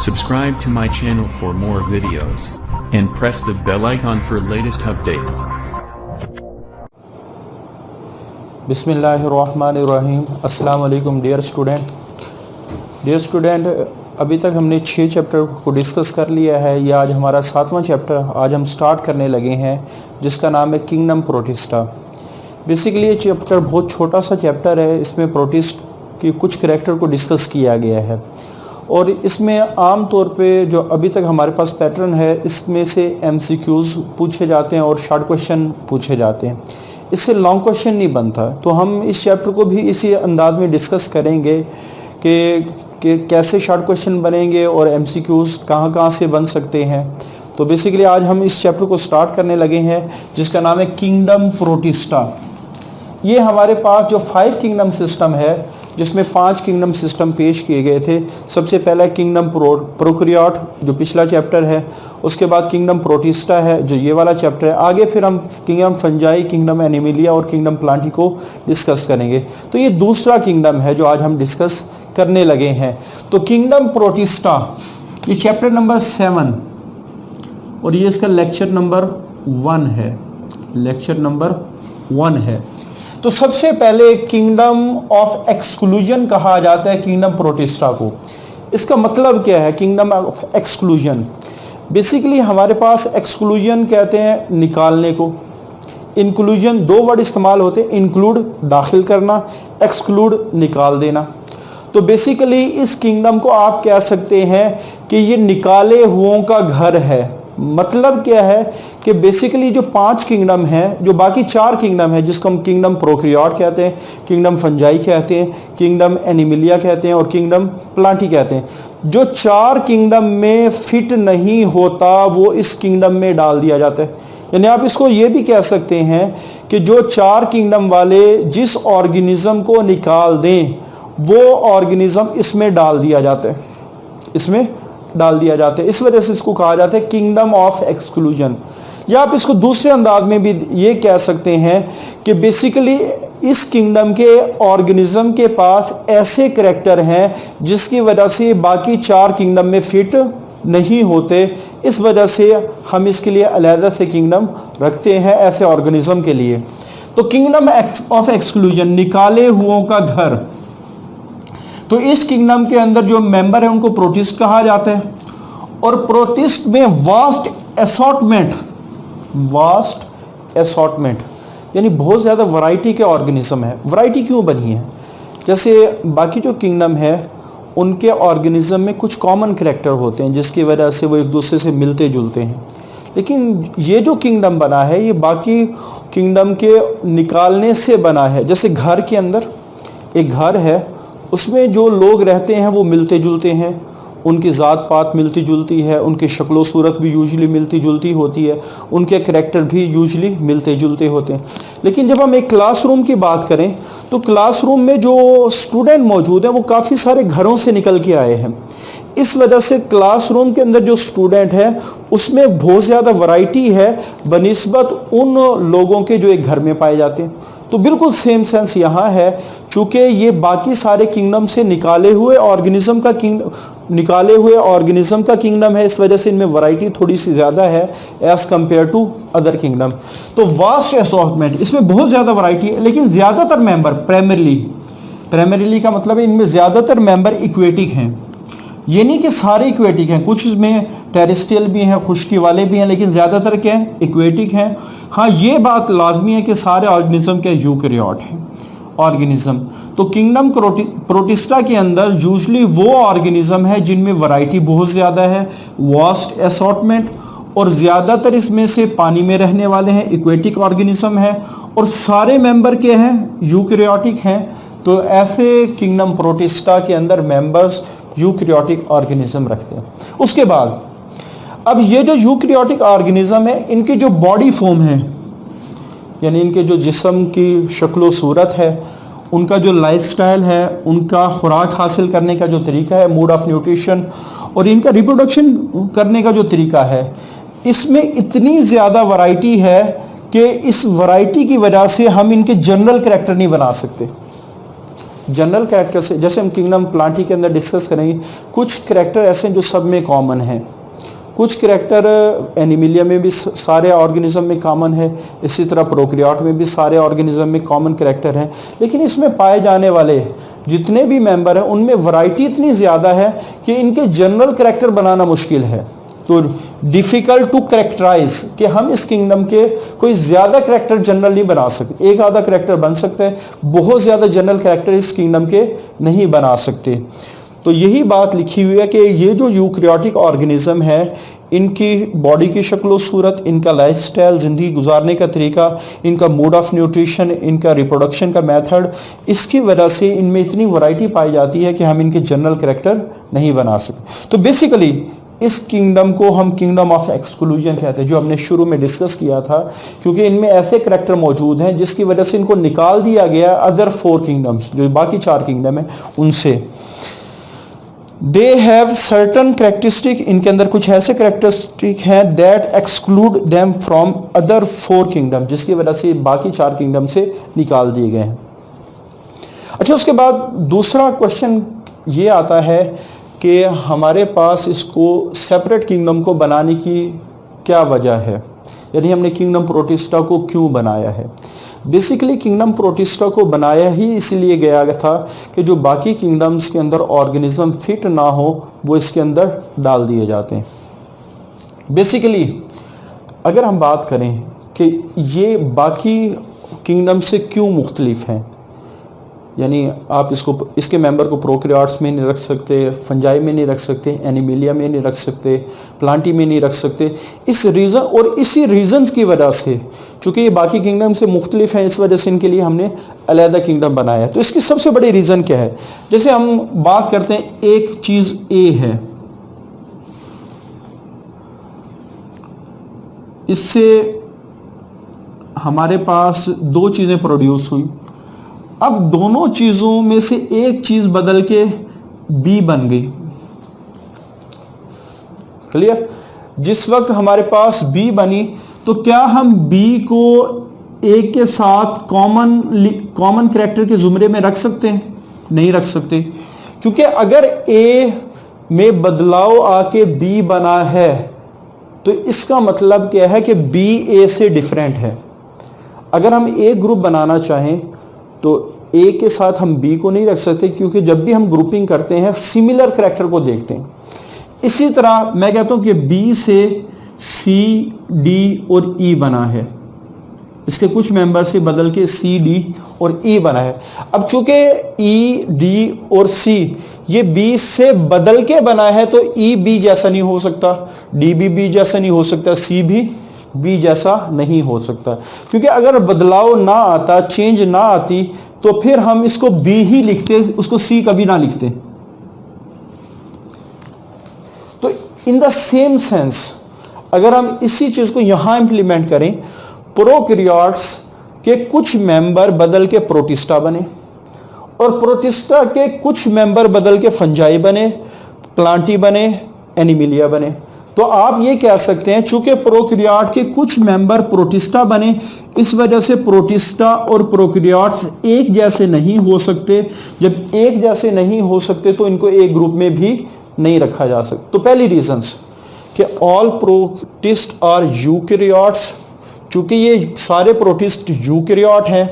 Subscribe to my channel for more videos and press the bell icon for latest updates. बिस्मिल्लाहिर्रहमानिर्रहीम। अस्सलाम वालेकुम dear student, अभी तक हमने 6 चैप्टर को डिस्कस कर लिया है। ये आज हमारा 7वां चैप्टर आज हम स्टार्ट करने लगे हैं, जिसका नाम है किंगडम प्रोटिस्टा। बेसिकली ये चैप्टर बहुत छोटा सा चैप्टर है। इसमें प्रोटिस्ट की कुछ करैक्टर को डिस्कस किया गया है और इसमें आम तौर पे जो अभी तक हमारे पास पैटर्न है, इसमें से MCQs पूछे जाते हैं और शॉर्ट क्वेश्चन पूछे जाते हैं। इससे लॉन्ग क्वेश्चन नहीं बनता। तो हम इस चैप्टर को भी इसी अंदाज में डिस्कस करेंगे कि कैसे शॉर्ट क्वेश्चन बनेंगे और MCQs कहाँ से बन सकते हैं। तो बेसिकली आज हम इस चैप्टर को स्टार्ट करने लगे हैं, जिसका नाम है किंगडम प्रोटिस्टा। ये हमारे पास जो 5 किंगडम सिस्टम है, जिसमें 5 किंगडम सिस्टम पेश किए गए थे। सबसे पहला किंगडम प्रोकैरियोट जो पिछला चैप्टर है, उसके बाद किंगडम प्रोटिस्टा है जो ये वाला चैप्टर है। आगे फिर हम किंगडम फंजाई, किंगडम एनिमिलिया और किंगडम प्लांटी को डिस्कस करेंगे। तो ये दूसरा किंगडम है जो आज हम डिस्कस करने लगे हैं। तो किंगडम प्रोटिस्टा ये चैप्टर नंबर 7 और ये इसका लेक्चर नंबर 1 है। लेक्चर नंबर 1 है। तो सबसे पहले किंगडम ऑफ एक्सक्लूजन कहा जाता है किंगडम प्रोटिस्टा को। इसका मतलब क्या है किंगडम ऑफ एक्सक्लूजन? बेसिकली हमारे पास एक्सक्लूजन कहते हैं निकालने को, इंक्लूजन 2 वर्ड इस्तेमाल होते हैं, इंक्लूड दाखिल करना, एक्सक्लूड निकाल देना। तो बेसिकली इस किंगडम को आप कह सकते हैं कि ये निकाले हुओं का घर है। मतलब क्या है कि बेसिकली जो 5 किंगडम हैं, जो बाकी 4 किंगडम है, जिसको हम किंगडम प्रोकैरियोट कहते हैं, किंगडम फंजाई कहते हैं, किंगडम एनिमिलिया कहते हैं और किंगडम प्लांटी कहते हैं, जो 4 किंगडम में फिट नहीं होता वो इस किंगडम में डाल दिया जाता है। यानी आप इसको ये भी कह सकते हैं कि जो 4 किंगडम वाले जिस ऑर्गेनिज्म को निकाल दें, वो ऑर्गेनिज्म इसमें डाल दिया जाता है, इसमें डाल दिया जाता है। इस वजह से इसको कहा जाता है किंगडम ऑफ एक्सक्लूजन। या आप इसको दूसरे अंदाज में भी ये कह सकते हैं कि बेसिकली इस किंगडम के ऑर्गेनिज्म के पास ऐसे करैक्टर हैं जिसकी वजह से बाकी 4 किंगडम में फिट नहीं होते। इस वजह से हम इसके लिए अलग से किंगडम रखते हैं ऐसे ऑर्गेनिज्म के लिए। तो किंगडम ऑफ एक्सक्लूजन, निकाले हुओं का घर। तो इस किंगडम के अंदर जो मेंबर है उनको प्रोटिस्ट कहा जाता है और प्रोटिस्ट में वास्ट असॉर्टमेंट यानी बहुत ज़्यादा वैरायटी के ऑर्गेनिज्म है। वैरायटी क्यों बनी है? जैसे बाकी जो किंगडम है उनके ऑर्गेनिज्म में कुछ कॉमन करैक्टर होते हैं जिसकी वजह से वो एक दूसरे से मिलते जुलते हैं, लेकिन ये जो किंगडम बना है ये बाकी किंगडम के निकालने से बना है। जैसे घर के अंदर एक घर है, उसमें जो लोग रहते हैं वो मिलते जुलते हैं, उनकी ज़ात पात मिलती जुलती है, उनकी शक्लो सूरत भी यूजुअली मिलती जुलती होती है, उनके करैक्टर भी यूजुअली मिलते जुलते होते हैं। लेकिन जब हम एक क्लासरूम की बात करें तो क्लासरूम में जो स्टूडेंट मौजूद हैं वो काफ़ी सारे घरों से निकल के आए हैं। इस वजह से क्लासरूम के अंदर जो स्टूडेंट है उसमें बहुत ज़्यादा वैरायटी है बनिस्बत उन लोगों के जो एक घर में पाए जाते हैं। तो बिल्कुल सेम सेंस यहाँ है, चूँकि ये बाकी सारे किंगडम से निकाले हुए ऑर्गेनिज्म का किंगडम है, इस वजह से इनमें वैरायटी थोड़ी सी ज़्यादा है as compare to other kingdom. तो वास्ट असॉर्टमेंट, इसमें बहुत ज़्यादा वैरायटी है, लेकिन ज़्यादातर मेंबर प्राइमरीली का मतलब है इनमें ज़्यादातर मेंबर इक्वेटिक हैं। ये नहीं कि सारे इक्वेटिक हैं, कुछ इसमें टेरेस्ट्रियल भी हैं, खुश्की वाले भी हैं, लेकिन ज़्यादातर क्या हैं? इक्वेटिक हैं। हाँ, ये बात लाजमी है कि सारे ऑर्गेनिज्म के यूकैरियोट हैं ऑर्गेनिज्म। तो किंगडम प्रोटिस्टा के अंदर यूजुअली वो ऑर्गेनिज्म है जिनमें वैरायटी बहुत ज़्यादा है, वास्ट असॉर्टमेंट, और ज़्यादातर इसमें से पानी में रहने वाले हैं, इक्वेटिक ऑर्गेनिज्म है, और सारे मेंबर के हैं यूकैरियोटिक हैं। तो ऐसे किंगडम प्रोटिस्टा के अंदर मेंबर्स यूकैरियोटिक ऑर्गेनिज्म रखते हैं। उसके बाद अब ये जो यूकैरियोटिक ऑर्गेनिज्म है, इनकी जो बॉडी फॉर्म है, यानी इनके जो जिस्म की शक्लो सूरत है, उनका जो लाइफस्टाइल है, उनका खुराक हासिल करने का जो तरीका है, मोड ऑफ न्यूट्रिशन, और इनका रिप्रोडक्शन करने का जो तरीका है, इसमें इतनी ज़्यादा वैरायटी है कि इस वैरायटी की वजह से हम इनके जनरल करैक्टर नहीं बना सकते। जनरल कैरेक्टर से, जैसे हम किंगडम प्लांटी के अंदर डिस्कस करेंगे, कुछ कैरेक्टर ऐसे हैं जो सब में कॉमन है, कुछ कैरेक्टर एनिमिलिया में भी सारे ऑर्गेनिज्म में कॉमन है, इसी तरह प्रोकैरियोट में भी सारे ऑर्गेनिज्म में कॉमन कैरेक्टर हैं, लेकिन इसमें पाए जाने वाले जितने भी मेंबर हैं उनमें वैरायटी इतनी ज़्यादा है कि इनके जनरल कैरेक्टर बनाना मुश्किल है। तो डिफ़िकल्ट टू कैरेक्टराइज कि हम इस किंगडम के कोई ज़्यादा कैरेक्टर जनरल नहीं बना सकते, एक आधा कैरेक्टर बन सकते हैं, बहुत ज़्यादा जनरल कैरेक्टर इस किंगडम के नहीं बना सकते। तो यही बात लिखी हुई है कि ये जो यूकैरियोटिक ऑर्गेनिज्म है, इनकी बॉडी की शक्ल सूरत, इनका लाइफस्टाइल, ज़िंदगी गुजारने का तरीका, इनका मोड ऑफ न्यूट्रिशन, इनका रिप्रोडक्शन का मेथड, इसकी वजह से इनमें इतनी वैरायटी पाई जाती है कि हम इनके जनरल कैरेक्टर नहीं बना सकते। तो बेसिकली इस किंगडम को हम किंगडम ऑफ एक्सक्लूजन कहते हैं, जो हमने शुरू में डिस्कस किया था, क्योंकि इनमें ऐसे कैरेक्टर मौजूद हैं जिसकी वजह से इनको निकाल दिया गया अदर 4 किंगडम्स, जो बाकी 4 किंगडम है उनसे। दे हैव सर्टन कैरेक्टरिस्टिक, इनके अंदर कुछ ऐसे कैरेक्टरिस्टिक हैं that exclude them from other 4 kingdom, जिसकी वजह से बाकी 4 किंगडम से निकाल दिए गए हैं। अच्छा, उसके बाद दूसरा क्वेश्चन ये आता है कि हमारे पास इसको सेपरेट किंगडम को बनाने की क्या वजह है, यानी हमने किंगडम प्रोटिस्टा को क्यों बनाया है। बेसिकली किंगडम प्रोटिस्टा को बनाया ही इसलिए गया था कि जो बाकी किंगडम्स के अंदर ऑर्गेनिज्म फिट ना हो वो इसके अंदर डाल दिए जाते हैं। बेसिकली अगर हम बात करें कि ये बाकी किंगडम से क्यों मुख्तलिफ हैं, यानी आप इसके मेंबर को प्रोकैरियोट्स में नहीं रख सकते, फंजाई में नहीं रख सकते, एनिमिलिया में नहीं रख सकते, प्लांटी में नहीं रख सकते, इस रीज़न और इसी रीजंस की वजह से, चूँकि ये बाकी किंगडम से मुख्तलिफ हैं, इस वजह से इनके लिए हमने अलहदा किंगडम बनाया है। तो इसकी सबसे बड़ी रीज़न क्या है, जैसे हम बात करते हैं एक चीज़ ए है, इससे हमारे पास 2 चीज़ें प्रोड्यूस हुई, अब दोनों चीजों में से एक चीज बदल के बी बन गई। क्लियर? जिस वक्त हमारे पास बी बनी तो क्या हम बी को ए के साथ कॉमन कैरेक्टर के जुमरे में रख सकते हैं? नहीं रख सकते, क्योंकि अगर ए में बदलाव आके बी बना है तो इसका मतलब क्या है कि बी ए से डिफरेंट है। अगर हम ए ग्रुप बनाना चाहें तो ए के साथ हम बी को नहीं रख सकते, क्योंकि जब भी हम ग्रुपिंग करते हैं सिमिलर कैरेक्टर को देखते हैं। इसी तरह मैं कहता हूं कि बी से सी, डी और ई बना है, इसके कुछ मेंबर से बदल के सी, डी और ई बना है। अब चूंकि ई, डी और सी ये बी से बदल के बना है तो ई बी जैसा नहीं हो सकता, डी भी बी जैसा नहीं हो सकता, सी भी बी जैसा नहीं हो सकता, क्योंकि अगर बदलाव ना आता, चेंज ना आती, तो फिर हम इसको बी ही लिखते, उसको सी कभी ना लिखते। तो इन द सेम सेंस अगर हम इसी चीज को यहां इंप्लीमेंट करें, प्रोकैरियोट्स के कुछ मेंबर बदल के प्रोटिस्टा बने और प्रोटिस्टा के कुछ मेंबर बदल के फंजाई बने, प्लांटी बने, एनिमिलिया बने। तो आप ये कह सकते हैं चूंकि प्रोकैरियोट के कुछ मेंबर प्रोटिस्टा बने, इस वजह से प्रोटिस्टा और प्रोकैरियोट्स एक जैसे नहीं हो सकते। जब एक जैसे नहीं हो सकते तो इनको एक ग्रुप में भी नहीं रखा जा सकता। तो पहली रीजंस कि ऑल प्रोटिस्ट आर यूकैरियोट्स, चूंकि ये सारे प्रोटिस्ट यूकैरियोट हैं,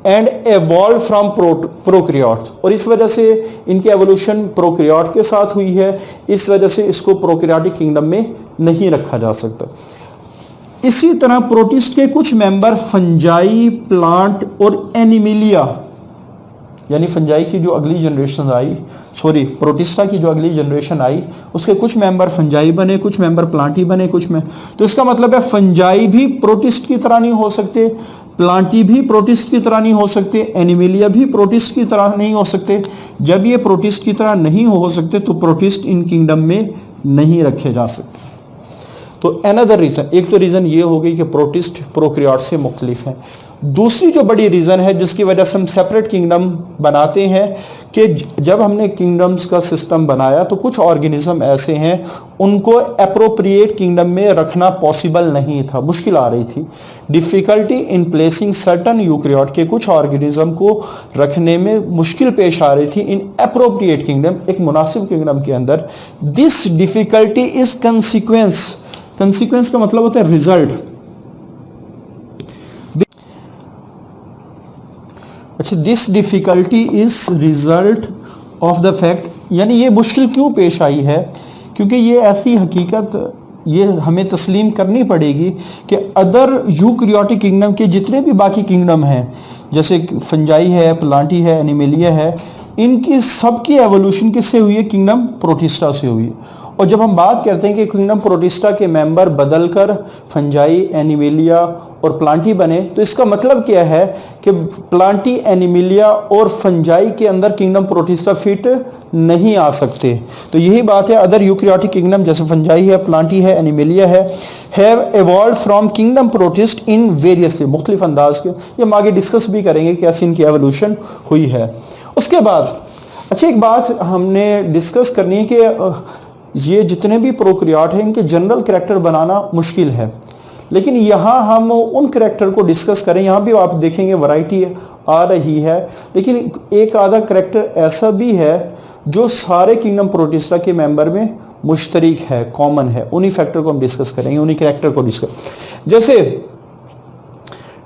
एंड एवॉल्व फ्रॉम प्रोकैरियोट्स, और इस वजह से इनकी एवोल्यूशन प्रोकैरियोट के साथ हुई है, इस वजह से इसको प्रोकैरियोटिक किंगडम में नहीं रखा जा सकता। इसी तरह प्रोटिस्ट के कुछ मेंबर फंजाई, प्लांट और एनिमिलिया, यानी फंजाई की जो अगली जनरेशन आई, प्रोटिस्टा की जो अगली जनरेशन आई, उसके कुछ मेंबर फंजाई बने, कुछ मेंबर प्लांटी बने, तो इसका मतलब है फंजाई भी प्रोटिस्ट की तरह नहीं हो सकते, प्लांटी भी प्रोटिस्ट की तरह नहीं हो सकते, एनिमिलिया भी प्रोटिस्ट की तरह नहीं हो सकते। जब ये प्रोटिस्ट की तरह नहीं हो सकते तो प्रोटिस्ट इन किंगडम में नहीं रखे जा सकते। तो अनदर रीज़न, एक तो रीज़न ये हो गई कि प्रोटिस्ट प्रोकैरियोट से मुख्तलिफ हैं। दूसरी जो बड़ी रीज़न है जिसकी वजह से हम सेपरेट किंगडम बनाते हैं कि जब हमने किंगडम्स का सिस्टम बनाया तो कुछ ऑर्गेनिज्म ऐसे हैं उनको एप्रोप्रिएट किंगडम में रखना पॉसिबल नहीं था, मुश्किल आ रही थी। Difficulty in placing certain eukaryote के कुछ ऑर्गेनिज्म को रखने में मुश्किल पेश आ रही थी इन एप्रोप्रिएट किंगडम, एक मुनासिब किंगडम के अंदर। This difficulty is consequence, consequence का मतलब होता है रिजल्ट। अच्छा, this difficulty is result of the fact, यानी ये मुश्किल क्यों पेश आई है, क्योंकि ये ऐसी हकीकत ये हमें तस्लीम करनी पड़ेगी कि अदर यूकैरियोटिक किंगडम के जितने भी बाकी किंगडम हैं, जैसे फंजाई है, प्लांटी है, एनिमेलिया है, इनकी सबकी एवोल्यूशन किससे हुई है? किंगडम प्रोटिस्टा से हुई है। और जब हम बात करते हैं कि किंगडम प्रोटिस्टा के मेंबर बदलकर फंजाई, एनिमेलिया और प्लांटी बने, तो इसका मतलब क्या है कि प्लांटी, एनिमेलिया और फंजाई के अंदर किंगडम प्रोटिस्टा फिट नहीं आ सकते। तो यही बात है, अदर यूकैरियोटिक किंगडम जैसे फंजाई है, प्लांटी है, एनिमेलिया है, have evolve from kingdom protist in various वे, मुख्तलिफ अंदाज के। ये हम आगे डिस्कस भी करेंगे कैसे इनकी एवोल्यूशन हुई है। उसके बाद अच्छा, एक बात हमने डिस्कस करनी है कि ये जितने भी प्रोकैरियोट हैं इनके जनरल कैरेक्टर बनाना मुश्किल है, लेकिन यहाँ हम उन कैरेक्टर को डिस्कस करें। यहाँ भी आप देखेंगे वैरायटी आ रही है, लेकिन एक आधा कैरेक्टर ऐसा भी है जो सारे किंगडम प्रोटिस्टा के मेंबर में मुश्तरक है, कॉमन है। उन्हीं फैक्टर को हम डिस्कस करेंगे, उन्हीं कैरेक्टर को डिस्कस। जैसे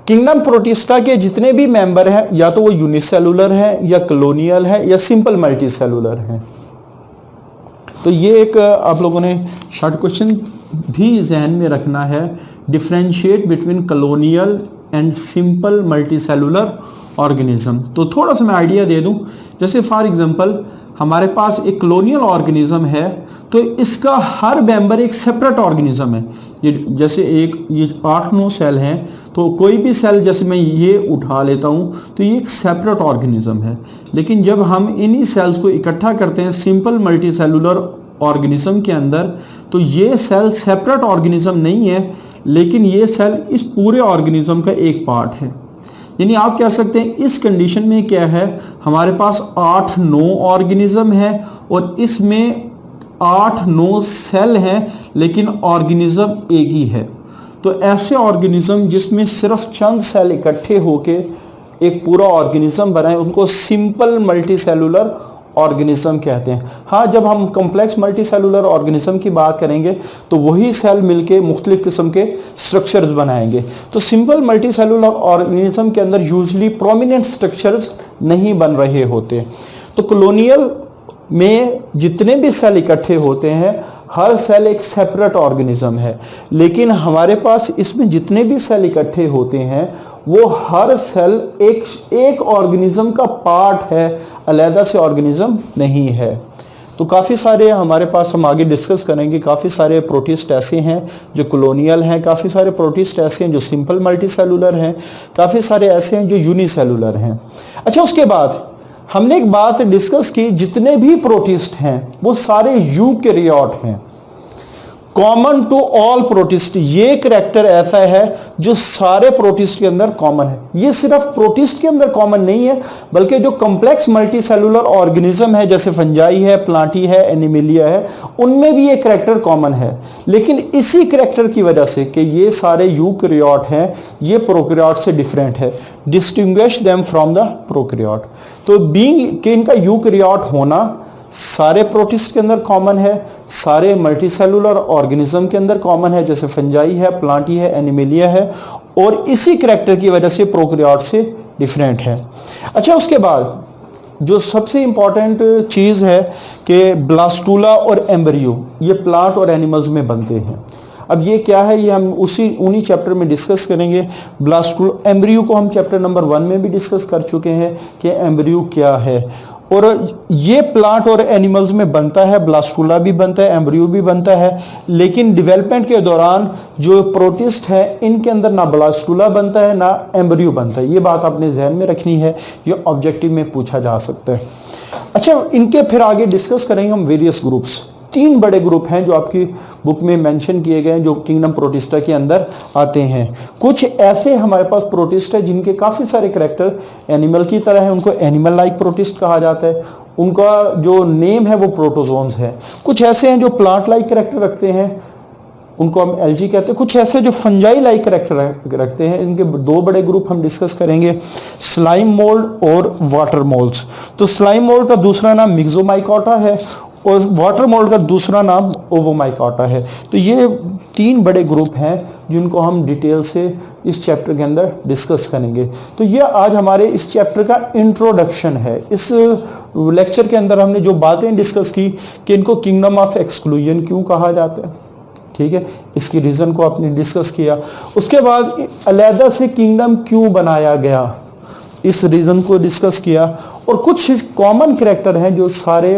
किंगडम प्रोटिस्टा के जितने भी मेंबर हैं, या तो वो यूनिसेलुलर हैं, या कॉलोनियल है, या सिंपल मल्टी सेलुलर हैं। तो ये एक आप लोगों ने शॉर्ट क्वेश्चन भी जहन में रखना है, differentiate between colonial and simple multi cellular organism. तो थोड़ा सा मैं आइडिया दे दूं, जैसे फॉर एग्जांपल हमारे पास एक कॉलोनियल ऑर्गेनिज्म है, तो इसका हर मेंबर एक सेपरेट ऑर्गेनिज्म है। ये जैसे ये 8-9 सेल हैं, तो कोई भी सेल जैसे मैं ये उठा लेता हूँ तो ये एक सेपरेट ऑर्गेनिज्म है। लेकिन जब हम इन्हीं सेल्स को इकट्ठा करते हैं सिंपल मल्टी सेलुलर ऑर्गेनिज्म के अंदर, तो ये सेल सेपरेट ऑर्गेनिज्म नहीं है, लेकिन ये सेल इस पूरे ऑर्गेनिज्म का एक पार्ट है। यानी आप कह सकते हैं इस कंडीशन में क्या है, हमारे पास 8-9 ऑर्गेनिज्म है और इसमें 8-9 सेल हैं, लेकिन ऑर्गेनिज्म एक ही है। तो ऐसे ऑर्गेनिज्म जिसमें सिर्फ चंद सेल इकट्ठे होके एक पूरा ऑर्गेनिज्म बनाए, उनको सिंपल मल्टी सेलुलर ऑर्गेनिज्म कहते हैं। हाँ, जब हम कॉम्प्लेक्स मल्टी सेलुलर ऑर्गेनिज्म की बात करेंगे तो वही सेल मिलके मुख्तलिफ किस्म के स्ट्रक्चर्स बनाएंगे। तो सिंपल मल्टी सेलुलर ऑर्गेनिज्म के अंदर यूजली प्रोमिनेंट स्ट्रक्चर्स नहीं बन रहे होते। तो कॉलोनियल में जितने भी सेल इकट्ठे होते हैं, हर सेल एक सेपरेट ऑर्गेनिज्म है, लेकिन हमारे पास इसमें जितने भी सेल इकट्ठे होते हैं वो हर सेल एक ऑर्गेनिज्म का पार्ट है, अलग से ऑर्गेनिज्म नहीं है। तो काफ़ी सारे हमारे पास, हम आगे डिस्कस करेंगे, काफ़ी सारे प्रोटिस्ट ऐसे हैं जो कॉलोनियल हैं, काफ़ी सारे प्रोटिस्ट ऐसे हैं जो सिंपल मल्टी सेलुलर हैं, काफ़ी सारे ऐसे हैं जो यूनिसेलुलर हैं। अच्छा, उसके बाद हमने एक बात डिस्कस की, जितने भी प्रोटिस्ट हैं वो सारे यूकैरियोट हैं, कॉमन टू ऑल प्रोटिस्ट। ये कैरेक्टर ऐसा है जो सारे प्रोटिस्ट के अंदर कॉमन है। ये सिर्फ प्रोटिस्ट के अंदर कॉमन नहीं है, बल्कि जो कॉम्प्लेक्स मल्टी सेलुलर ऑर्गेनिज्म है जैसे फंजाई है, प्लांटी है, एनिमेलिया है, उनमें भी ये कैरेक्टर कॉमन है। लेकिन इसी कैरेक्टर की वजह से कि ये सारे यूकैरियोट हैं, ये प्रोकैरियोट से डिफरेंट है, distinguish them from the prokaryote. तो बीइंग कि इनका यूकैरियोट होना सारे प्रोटिस्ट के अंदर कॉमन है, सारे मल्टीसेलुलर ऑर्गेनिज्म के अंदर कॉमन है, जैसे फंजाई है, प्लांटी है, एनिमेलिया है, और इसी कैरेक्टर की वजह से प्रोकैरियोट से डिफरेंट है। अच्छा, उसके बाद जो सबसे इंपॉर्टेंट चीज़ है कि ब्लास्टूला और एम्ब्रियो ये प्लांट और एनिमल्स में बनते हैं। अब ये क्या है, ये हम उन्हीं चैप्टर में डिस्कस करेंगे। ब्लास्टूला, एम्ब्रियो को हम चैप्टर नंबर 1 में भी डिस्कस कर चुके हैं कि एम्ब्रियो क्या है, और ये प्लांट और एनिमल्स में बनता है, ब्लास्टूला भी बनता है, एम्ब्रियो भी बनता है। लेकिन डेवलपमेंट के दौरान जो प्रोटिस्ट है इनके अंदर ना ब्लास्टूला बनता है ना एम्ब्रियो बनता है। ये बात आपने जहन में रखनी है, ये ऑब्जेक्टिव में पूछा जा सकता है। अच्छा, इनके फिर आगे डिस्कस करेंगे हम वेरियस ग्रुप्स। तीन बड़े ग्रुप हैं जो आपकी बुक में मेंशन किए गए हैं जो किंगडम प्रोटिस्टा के अंदर आते हैं। कुछ ऐसे हमारे पास प्रोटिस्ट है जिनके काफ़ी सारे करैक्टर एनिमल की तरह है, उनको एनिमल लाइक प्रोटिस्ट कहा जाता है, उनका जो नेम है वो प्रोटोजोन्स है। कुछ ऐसे हैं जो प्लांट लाइक करैक्टर रखते हैं, उनको हम एल्जी कहते हैं। कुछ ऐसे जो फंजाई लाइक करैक्टर रखते हैं। इनके दो बड़े ग्रुप हम डिस्कस करेंगे, स्लाइम मोल्ड और वाटर मोल्ड्स। तो स्लाइम मोल्ड का दूसरा नाम मिक्सोमाइकोटा है और वाटर मोल्ड का दूसरा नाम ओवोमाइकोटा है। तो ये तीन बड़े ग्रुप हैं जिनको हम डिटेल से इस चैप्टर के अंदर डिस्कस करेंगे। तो ये आज हमारे इस चैप्टर का इंट्रोडक्शन है। इस लेक्चर के अंदर हमने जो बातें डिस्कस की कि इनको किंगडम ऑफ एक्सक्लूजन क्यों कहा जाता है, ठीक है, इसकी रीज़न को आपने डिस्कस किया। उसके बाद अलहदा से किंगडम क्यों बनाया गया, इस रीज़न को डिस्कस किया। और कुछ कॉमन करैक्टर हैं जो सारे,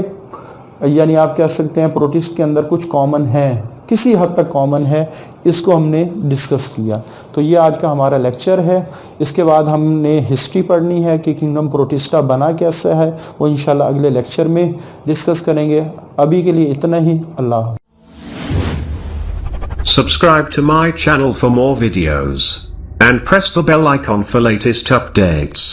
यानी आप कह सकते हैं प्रोटिस्ट के अंदर कुछ कॉमन है, किसी हद तक कॉमन है, इसको हमने डिस्कस किया। तो ये आज का हमारा लेक्चर है। इसके बाद हमने हिस्ट्री पढ़नी है कि किंगडम प्रोटिस्टा बना कैसा है, वो इंशाल्लाह अगले लेक्चर में डिस्कस करेंगे। अभी के लिए इतना ही। अल्लाह। Subscribe to my channel for more videos and press the bell icon for latest updates.